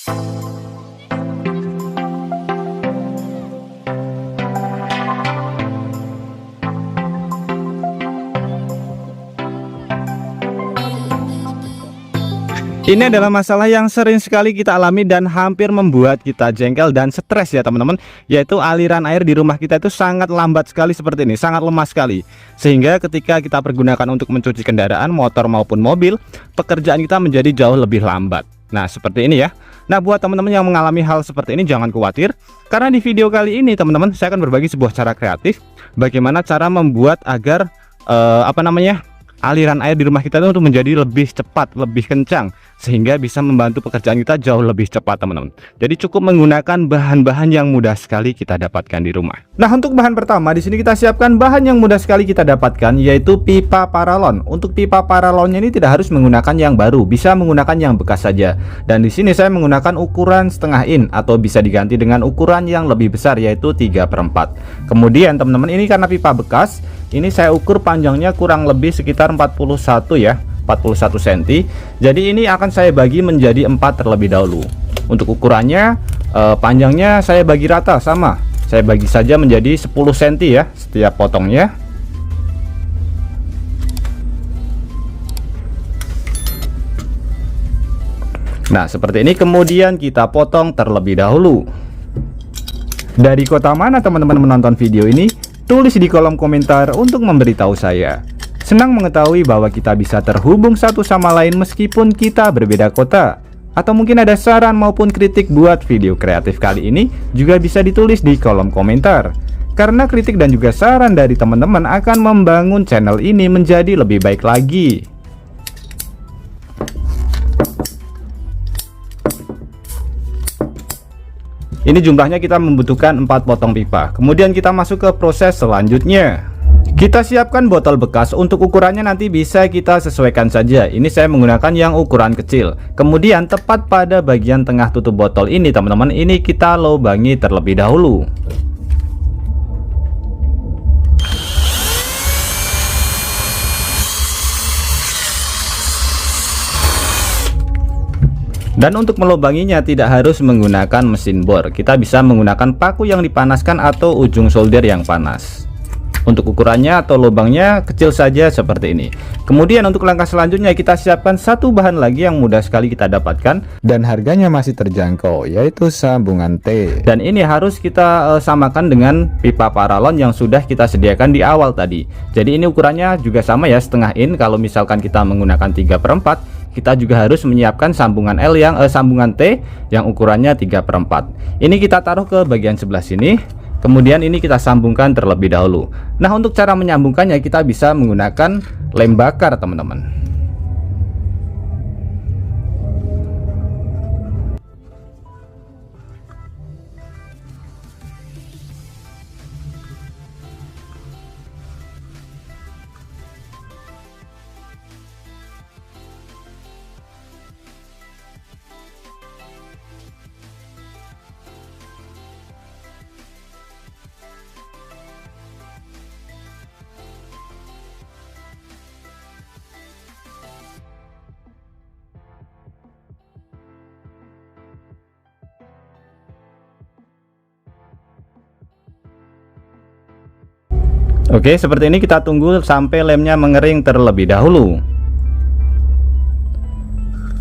Ini adalah masalah yang sering sekali kita alami dan hampir membuat kita jengkel dan stres ya teman-teman, yaitu aliran air di rumah kita itu sangat lambat sekali seperti ini, sangat lemah sekali. Sehingga ketika kita pergunakan untuk mencuci kendaraan, motor maupun mobil, pekerjaan kita menjadi jauh lebih lambat. Nah seperti ini ya. Nah buat teman-teman yang mengalami hal seperti ini jangan khawatir, karena di video kali ini teman-teman saya akan berbagi sebuah cara kreatif bagaimana cara membuat agar aliran air di rumah kita itu menjadi lebih cepat, lebih kencang, sehingga bisa membantu pekerjaan kita jauh lebih cepat teman-teman. Jadi cukup menggunakan bahan-bahan yang mudah sekali kita dapatkan di rumah. Nah untuk bahan pertama di sini kita siapkan bahan yang mudah sekali kita dapatkan, yaitu pipa paralon. Untuk pipa paralonnya ini tidak harus menggunakan yang baru, bisa menggunakan yang bekas saja. Dan di sini saya menggunakan ukuran setengah in atau bisa diganti dengan ukuran yang lebih besar, yaitu 3/4. Kemudian teman-teman, ini karena pipa bekas, ini saya ukur panjangnya kurang lebih sekitar 41 ya, 41 cm. Jadi ini akan saya bagi menjadi 4 terlebih dahulu. Untuk ukurannya panjangnya saya bagi rata sama. Saya bagi saja menjadi 10 cm ya setiap potongnya. Nah seperti ini, kemudian kita potong terlebih dahulu. Dari kota mana teman-teman menonton video ini? Tulis di kolom komentar untuk memberitahu saya. Senang mengetahui bahwa kita bisa terhubung satu sama lain meskipun kita berbeda kota. Atau mungkin ada saran maupun kritik buat video kreatif kali ini juga bisa ditulis di kolom komentar. Karena kritik dan juga saran dari teman-teman akan membangun channel ini menjadi lebih baik lagi. Ini jumlahnya kita membutuhkan 4 potong pipa. Kemudian kita masuk ke proses selanjutnya. Kita siapkan botol bekas. Untuk ukurannya nanti bisa kita sesuaikan saja. Ini saya menggunakan yang ukuran kecil. Kemudian tepat pada bagian tengah tutup botol ini teman-teman, ini kita lubangi terlebih dahulu. Dan untuk melubanginya tidak harus menggunakan mesin bor, kita bisa menggunakan paku yang dipanaskan atau ujung solder yang panas. Untuk ukurannya atau lubangnya kecil saja seperti ini. Kemudian untuk langkah selanjutnya kita siapkan satu bahan lagi yang mudah sekali kita dapatkan dan harganya masih terjangkau, yaitu sambungan T. Dan ini harus kita samakan dengan pipa paralon yang sudah kita sediakan di awal tadi. Jadi ini ukurannya juga sama ya, setengah in. Kalau misalkan kita menggunakan 3/4, kita juga harus menyiapkan sambungan L yang sambungan T yang ukurannya 3/4. Ini kita taruh ke bagian sebelah sini. Kemudian ini kita sambungkan terlebih dahulu. Nah untuk cara menyambungkannya kita bisa menggunakan lem bakar teman-teman. Oke, seperti ini kita tunggu sampai lemnya mengering terlebih dahulu.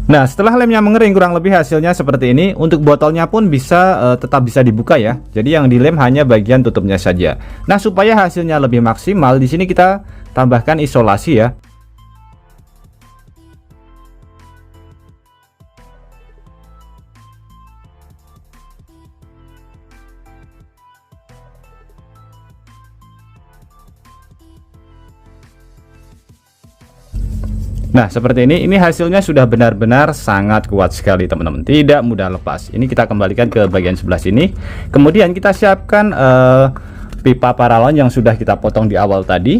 Nah, setelah lemnya mengering kurang lebih hasilnya seperti ini. Untuk botolnya pun bisa tetap bisa dibuka ya. Jadi yang dilem hanya bagian tutupnya saja. Nah, supaya hasilnya lebih maksimal, di sini kita tambahkan isolasi ya. Nah seperti ini hasilnya sudah benar-benar sangat kuat sekali teman-teman, tidak mudah lepas. Ini kita kembalikan ke bagian sebelah sini. Kemudian kita siapkan pipa paralon yang sudah kita potong di awal tadi.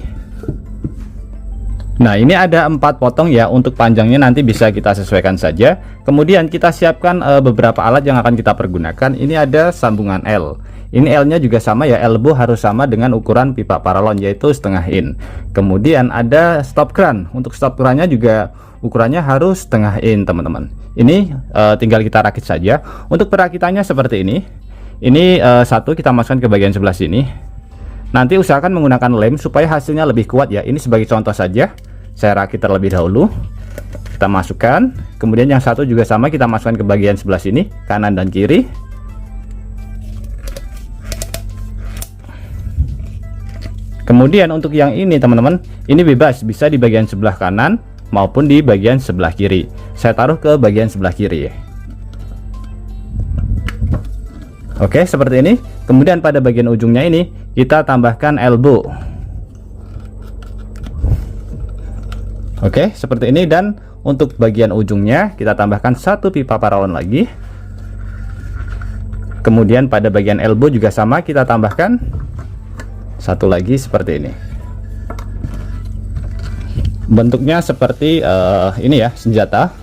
Nah ini ada 4 potong ya, untuk panjangnya nanti bisa kita sesuaikan saja. Kemudian kita siapkan beberapa alat yang akan kita pergunakan. Ini ada sambungan L. Ini L nya juga sama ya, elbow harus sama dengan ukuran pipa paralon, yaitu setengah in. Kemudian ada stop kran. Untuk stop krannya juga ukurannya harus setengah in teman-teman. Ini tinggal kita rakit saja. Untuk perakitannya seperti ini. Ini satu kita masukkan ke bagian sebelah sini. Nanti usahakan menggunakan lem supaya hasilnya lebih kuat ya. Ini sebagai contoh saja. Saya rakit terlebih dahulu. Kita masukkan. Kemudian yang satu juga sama, kita masukkan ke bagian sebelah sini, kanan dan kiri. Kemudian untuk yang ini teman-teman, ini bebas, bisa di bagian sebelah kanan maupun di bagian sebelah kiri. Saya taruh ke bagian sebelah kiri ya. Oke, seperti ini. Kemudian pada bagian ujungnya ini kita tambahkan elbow. Oke, seperti ini. Dan untuk bagian ujungnya kita tambahkan satu pipa paralon lagi. Kemudian pada bagian elbow juga sama, kita tambahkan satu lagi seperti ini. Bentuknya seperti ini ya, senjata.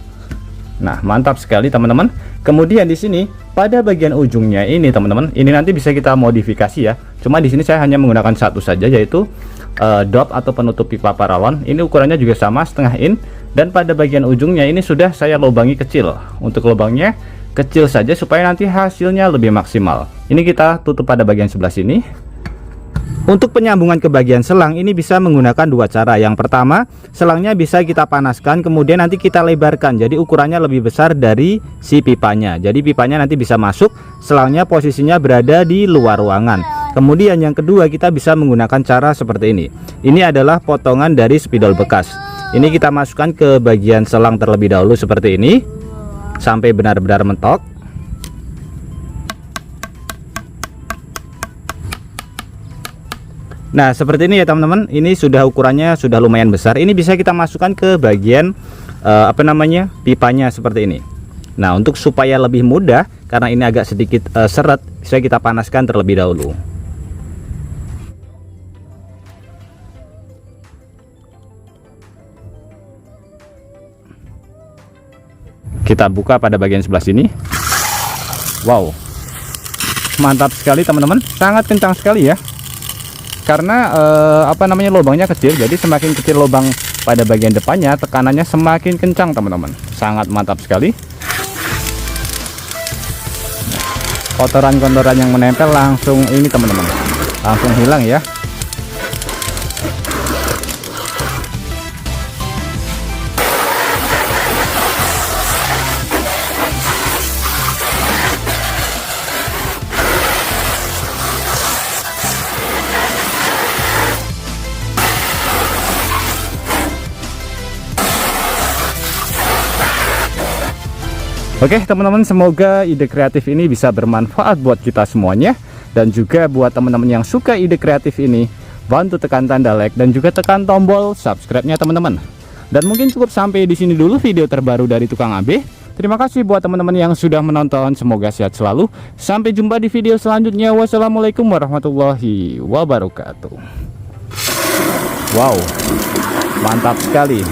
Nah, mantap sekali teman-teman. Kemudian di sini pada bagian ujungnya ini teman-teman, ini nanti bisa kita modifikasi ya. Cuma di sini saya hanya menggunakan satu saja, yaitu dop atau penutup pipa paralon. Ini ukurannya juga sama, setengah in. Dan pada bagian ujungnya ini sudah saya lubangi kecil. Untuk lubangnya kecil saja supaya nanti hasilnya lebih maksimal. Ini kita tutup pada bagian sebelah sini. Untuk penyambungan ke bagian selang ini bisa menggunakan dua cara. Yang pertama, selangnya bisa kita panaskan, kemudian nanti kita lebarkan. Jadi ukurannya lebih besar dari si pipanya. Jadi pipanya nanti bisa masuk, selangnya posisinya berada di luar ruangan. Kemudian yang kedua, kita bisa menggunakan cara seperti ini. Ini adalah potongan dari spidol bekas. Ini kita masukkan ke bagian selang terlebih dahulu seperti ini, sampai benar-benar mentok. Nah, seperti ini ya teman-teman. Ini sudah ukurannya sudah lumayan besar. Ini bisa kita masukkan ke bagian pipanya seperti ini. Nah, untuk supaya lebih mudah, karena ini agak sedikit seret, bisa kita panaskan terlebih dahulu. Kita buka pada bagian sebelah sini. Wow, mantap sekali teman-teman. Sangat kencang sekali ya. Karena lubangnya kecil, jadi semakin kecil lubang pada bagian depannya, tekanannya semakin kencang teman-teman. Sangat mantap sekali. Kotoran-kotoran yang menempel langsung ini teman-teman, langsung hilang ya. Oke teman-teman, semoga ide kreatif ini bisa bermanfaat buat kita semuanya. Dan juga buat teman-teman yang suka ide kreatif ini, bantu tekan tanda like dan juga tekan tombol subscribe-nya teman-teman. Dan mungkin cukup sampai di sini dulu video terbaru dari Tukang AB. Terima kasih buat teman-teman yang sudah menonton, semoga sehat selalu. Sampai jumpa di video selanjutnya. Wassalamualaikum warahmatullahi wabarakatuh. Wow, mantap sekali.